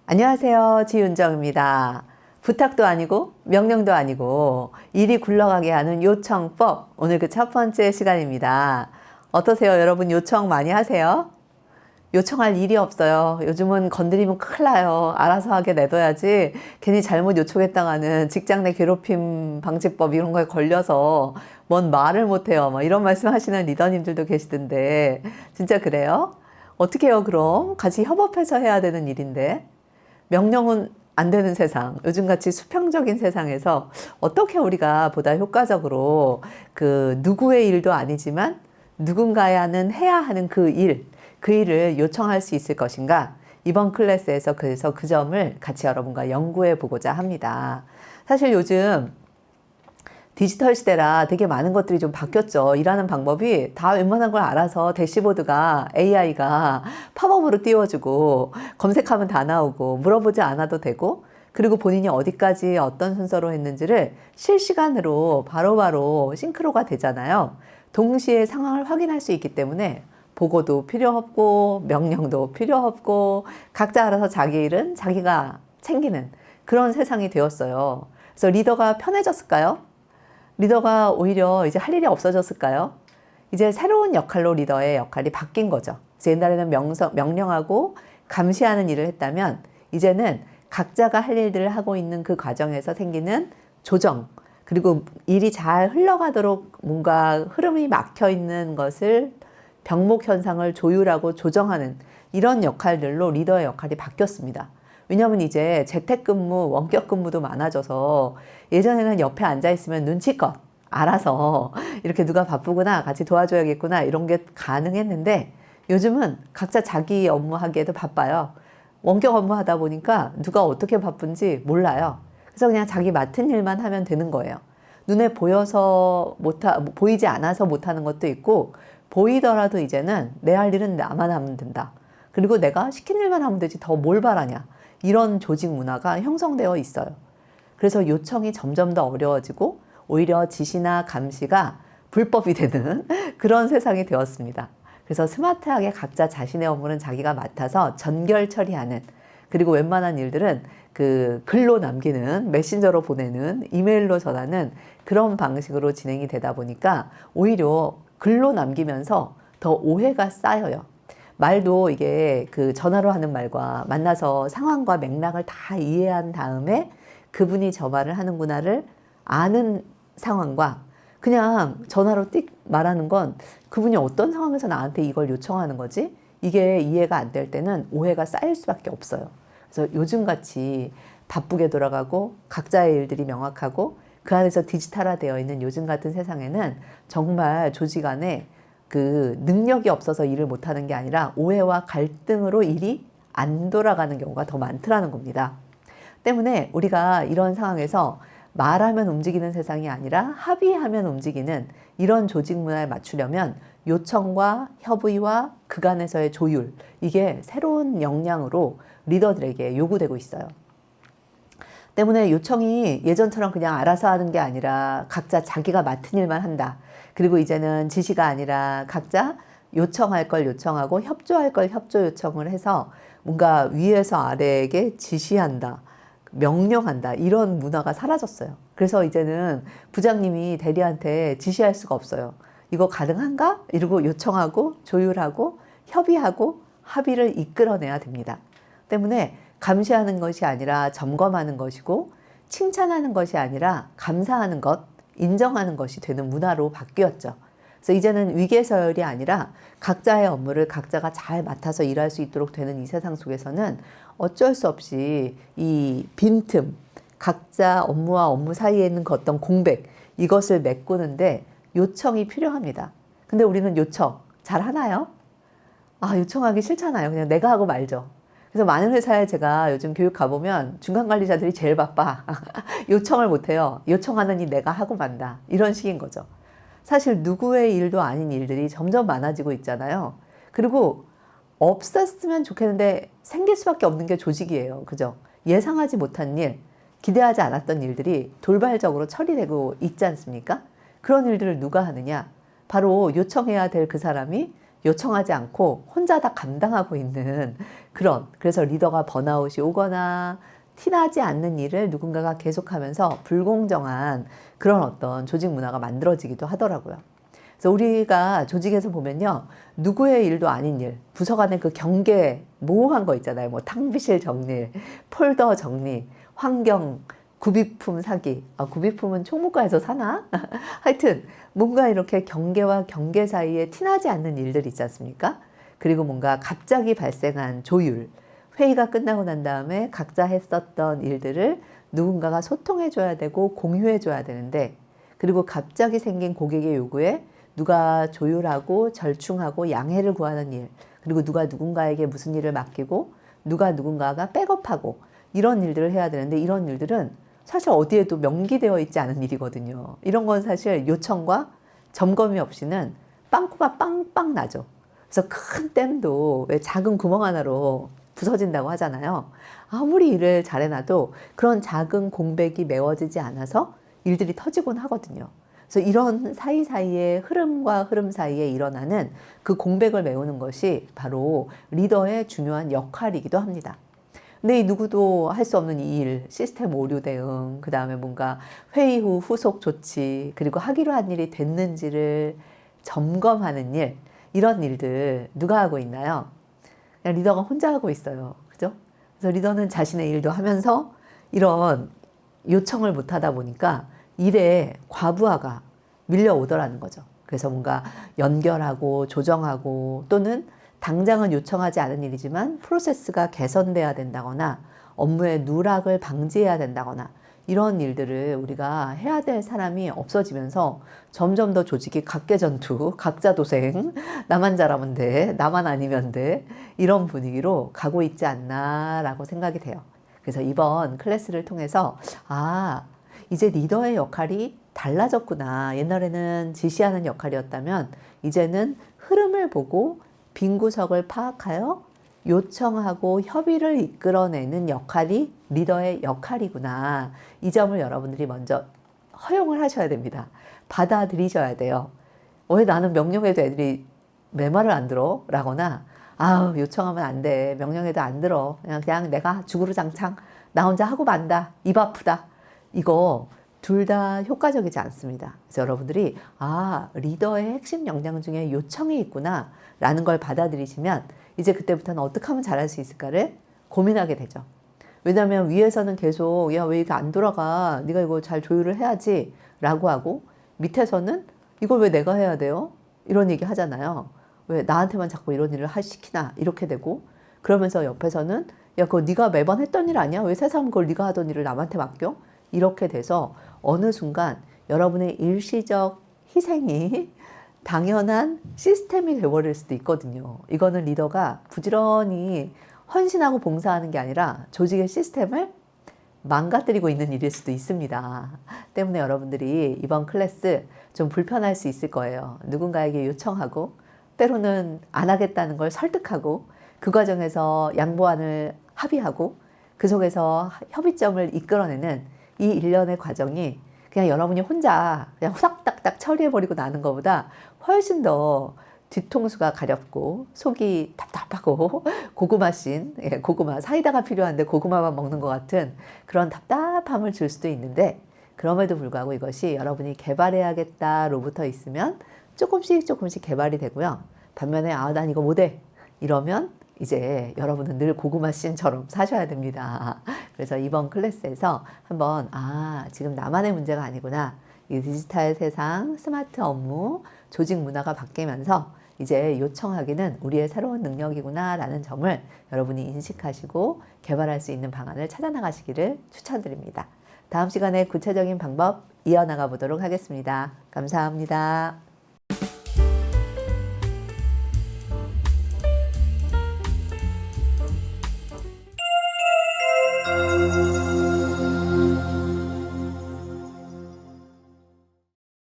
안녕하세요. 지윤정입니다. 부탁도 아니고 명령도 아니고 일이 굴러가게 하는 요청법, 오늘 그 첫 번째 시간입니다. 어떠세요? 여러분 요청 많이 하세요? 요청할 일이 없어요. 요즘은 건드리면 큰일 나요. 알아서 하게 내둬야지 괜히 잘못 요청했다가는 직장 내 괴롭힘 방지법 이런 거에 걸려서 뭔 말을 못해요. 뭐 이런 말씀 하시는 리더님들도 계시던데 진짜 그래요? 어떻게 해요 그럼? 같이 협업해서 해야 되는 일인데 명령은 안 되는 세상, 요즘같이 수평적인 세상에서 어떻게 우리가 보다 효과적으로 그 누구의 일도 아니지만 누군가야는 해야 하는 그 일을 요청할 수 있을 것인가? 이번 클래스에서 그래서 그 점을 같이 여러분과 연구해 보고자 합니다. 사실 요즘 디지털 시대라 되게 많은 것들이 좀 바뀌었죠. 일하는 방법이 다 웬만한 걸 알아서 대시보드가 AI가 팝업으로 띄워주고 검색하면 다 나오고 물어보지 않아도 되고 그리고 본인이 어디까지 어떤 순서로 했는지를 실시간으로 바로바로 싱크로가 되잖아요. 동시에 상황을 확인할 수 있기 때문에 보고도 필요 없고 명령도 필요 없고 각자 알아서 자기 일은 자기가 챙기는 그런 세상이 되었어요. 그래서 리더가 편해졌을까요? 리더가 오히려 이제 할 일이 없어졌을까요? 이제 새로운 역할로 리더의 역할이 바뀐 거죠. 그래서 옛날에는 명령하고 감시하는 일을 했다면 이제는 각자가 할 일들을 하고 있는 그 과정에서 생기는 조정, 그리고 일이 잘 흘러가도록 뭔가 흐름이 막혀 있는 것을 병목 현상을 조율하고 조정하는 이런 역할들로 리더의 역할이 바뀌었습니다. 왜냐하면 이제 재택근무, 원격근무도 많아져서 예전에는 옆에 앉아있으면 눈치껏 알아서 이렇게 누가 바쁘구나, 같이 도와줘야겠구나 이런 게 가능했는데 요즘은 각자 자기 업무 하기에도 바빠요. 원격 업무 하다 보니까 누가 어떻게 바쁜지 몰라요. 그래서 그냥 자기 맡은 일만 하면 되는 거예요. 눈에 보이지 않아서 못하는 것도 있고 보이더라도 이제는 내 할 일은 나만 하면 된다. 그리고 내가 시킨 일만 하면 되지 더 뭘 바라냐. 이런 조직 문화가 형성되어 있어요. 그래서 요청이 점점 더 어려워지고 오히려 지시나 감시가 불법이 되는 그런 세상이 되었습니다. 그래서 스마트하게 각자 자신의 업무는 자기가 맡아서 전결 처리하는, 그리고 웬만한 일들은 그 글로 남기는, 메신저로 보내는, 이메일로 전하는 그런 방식으로 진행이 되다 보니까 오히려 글로 남기면서 더 오해가 쌓여요. 말도 이게 그 전화로 하는 말과 만나서 상황과 맥락을 다 이해한 다음에 그분이 저 말을 하는구나를 아는 상황과 그냥 전화로 띡 말하는 건 그분이 어떤 상황에서 나한테 이걸 요청하는 거지? 이게 이해가 안 될 때는 오해가 쌓일 수밖에 없어요. 그래서 요즘같이 바쁘게 돌아가고 각자의 일들이 명확하고 그 안에서 디지털화되어 있는 요즘 같은 세상에는 정말 조직 안에 그 능력이 없어서 일을 못하는 게 아니라 오해와 갈등으로 일이 안 돌아가는 경우가 더 많더라는 겁니다. 때문에 우리가 이런 상황에서 말하면 움직이는 세상이 아니라 합의하면 움직이는 이런 조직 문화에 맞추려면 요청과 협의와 그간에서의 조율, 이게 새로운 역량으로 리더들에게 요구되고 있어요. 때문에 요청이 예전처럼 그냥 알아서 하는 게 아니라 각자 자기가 맡은 일만 한다. 그리고 이제는 지시가 아니라 각자 요청할 걸 요청하고 협조할 걸 협조 요청을 해서 뭔가 위에서 아래에게 지시한다, 명령한다, 이런 문화가 사라졌어요. 그래서 이제는 부장님이 대리한테 지시할 수가 없어요. 이거 가능한가? 이러고 요청하고 조율하고 협의하고 합의를 이끌어내야 됩니다. 때문에 감시하는 것이 아니라 점검하는 것이고 칭찬하는 것이 아니라 감사하는 것, 인정하는 것이 되는 문화로 바뀌었죠. 그래서 이제는 위계서열이 아니라 각자의 업무를 각자가 잘 맡아서 일할 수 있도록 되는 이 세상 속에서는 어쩔 수 없이 이 빈틈, 각자 업무와 업무 사이에 있는 그 어떤 공백, 이것을 메꾸는데 요청이 필요합니다. 근데 우리는 요청 잘 하나요? 요청하기 싫잖아요. 그냥 내가 하고 말죠. 그래서 많은 회사에 제가 요즘 교육 가보면 중간 관리자들이 제일 바빠. 요청을 못해요. 요청하는 일 내가 하고 만다. 이런 식인 거죠. 사실 누구의 일도 아닌 일들이 점점 많아지고 있잖아요. 그리고 없었으면 좋겠는데 생길 수밖에 없는 게 조직이에요. 그죠? 예상하지 못한 일, 기대하지 않았던 일들이 돌발적으로 처리되고 있지 않습니까? 그런 일들을 누가 하느냐? 바로 요청해야 될 그 사람이 요청하지 않고 혼자 다 감당하고 있는 그래서 리더가 번아웃이 오거나 티나지 않는 일을 누군가가 계속하면서 불공정한 그런 어떤 조직 문화가 만들어지기도 하더라고요. 그래서 우리가 조직에서 보면요, 누구의 일도 아닌 일, 부서 간의 그 경계 모호한 거 있잖아요. 뭐 탕비실 정리, 폴더 정리, 환경, 구비품 사기. 구비품은 총무과에서 사나? 하여튼 뭔가 이렇게 경계와 경계 사이에 티나지 않는 일들 있지 않습니까? 그리고 뭔가 갑자기 발생한 조율, 회의가 끝나고 난 다음에 각자 했었던 일들을 누군가가 소통해 줘야 되고 공유해 줘야 되는데, 그리고 갑자기 생긴 고객의 요구에 누가 조율하고 절충하고 양해를 구하는 일, 그리고 누가 누군가에게 무슨 일을 맡기고 누가 누군가가 백업하고 이런 일들을 해야 되는데, 이런 일들은 사실 어디에도 명기되어 있지 않은 일이거든요. 이런 건 사실 요청과 점검이 없이는 빵꾸가 빵빵 나죠. 그래서 큰 댐도 왜 작은 구멍 하나로 부서진다고 하잖아요. 아무리 일을 잘해놔도 그런 작은 공백이 메워지지 않아서 일들이 터지곤 하거든요. 그래서 이런 사이사이의 흐름과 흐름 사이에 일어나는 그 공백을 메우는 것이 바로 리더의 중요한 역할이기도 합니다. 근데 이 누구도 할 수 없는 이 일, 시스템 오류 대응, 그 다음에 뭔가 회의 후 후속 조치, 그리고 하기로 한 일이 됐는지를 점검하는 일, 이런 일들 누가 하고 있나요? 그냥 리더가 혼자 하고 있어요. 그죠? 그래서 리더는 자신의 일도 하면서 이런 요청을 못 하다 보니까 일에 과부하가 밀려오더라는 거죠. 그래서 뭔가 연결하고 조정하고, 또는 당장은 요청하지 않은 일이지만 프로세스가 개선돼야 된다거나 업무의 누락을 방지해야 된다거나 이런 일들을 우리가 해야 될 사람이 없어지면서 점점 더 조직이 각계전투, 각자도생, 나만 잘하면 돼, 나만 아니면 돼, 이런 분위기로 가고 있지 않나라고 생각이 돼요. 그래서 이번 클래스를 통해서 이제 리더의 역할이 달라졌구나. 옛날에는 지시하는 역할이었다면 이제는 흐름을 보고 빈 구석을 파악하여 요청하고 협의를 이끌어내는 역할이 리더의 역할이구나. 이 점을 여러분들이 먼저 허용을 하셔야 됩니다. 받아들이셔야 돼요. 왜 나는 명령해도 애들이 내 말을 안 들어? 라거나, 요청하면 안 돼. 명령해도 안 들어. 그냥 내가 주구루장창 나 혼자 하고 만다. 입 아프다. 이거 둘 다 효과적이지 않습니다. 그래서 여러분들이 리더의 핵심 역량 중에 요청이 있구나 라는 걸 받아들이시면 이제 그때부터는 어떻게 하면 잘할 수 있을까를 고민하게 되죠. 왜냐하면 위에서는 계속 야, 왜 이게 안 돌아가? 네가 이거 잘 조율을 해야지 라고 하고, 밑에서는 이걸 왜 내가 해야 돼요? 이런 얘기 하잖아요. 왜 나한테만 자꾸 이런 일을 시키나? 이렇게 되고, 그러면서 옆에서는 야, 그거 네가 매번 했던 일 아니야? 왜 새삼 그걸 네가 하던 일을 남한테 맡겨? 이렇게 돼서 어느 순간 여러분의 일시적 희생이 당연한 시스템이 되어버릴 수도 있거든요. 이거는 리더가 부지런히 헌신하고 봉사하는 게 아니라 조직의 시스템을 망가뜨리고 있는 일일 수도 있습니다. 때문에 여러분들이 이번 클래스 좀 불편할 수 있을 거예요. 누군가에게 요청하고 때로는 안 하겠다는 걸 설득하고 그 과정에서 양보안을 합의하고 그 속에서 협의점을 이끌어내는 이 일련의 과정이 그냥 여러분이 혼자 그냥 후닥닥닥 처리해버리고 나는 것보다 훨씬 더 뒤통수가 가렵고 속이 답답하고 고구마 사이다가 필요한데 고구마만 먹는 것 같은 그런 답답함을 줄 수도 있는데, 그럼에도 불구하고 이것이 여러분이 개발해야겠다로부터 있으면 조금씩 개발이 되고요. 반면에 난 이거 못해 이러면 이제 여러분은 늘 고구마 씬처럼 사셔야 됩니다. 그래서 이번 클래스에서 한번 지금 나만의 문제가 아니구나. 이 디지털 세상, 스마트 업무, 조직 문화가 바뀌면서 이제 요청하기는 우리의 새로운 능력이구나 라는 점을 여러분이 인식하시고 개발할 수 있는 방안을 찾아 나가시기를 추천드립니다. 다음 시간에 구체적인 방법 이어나가 보도록 하겠습니다. 감사합니다.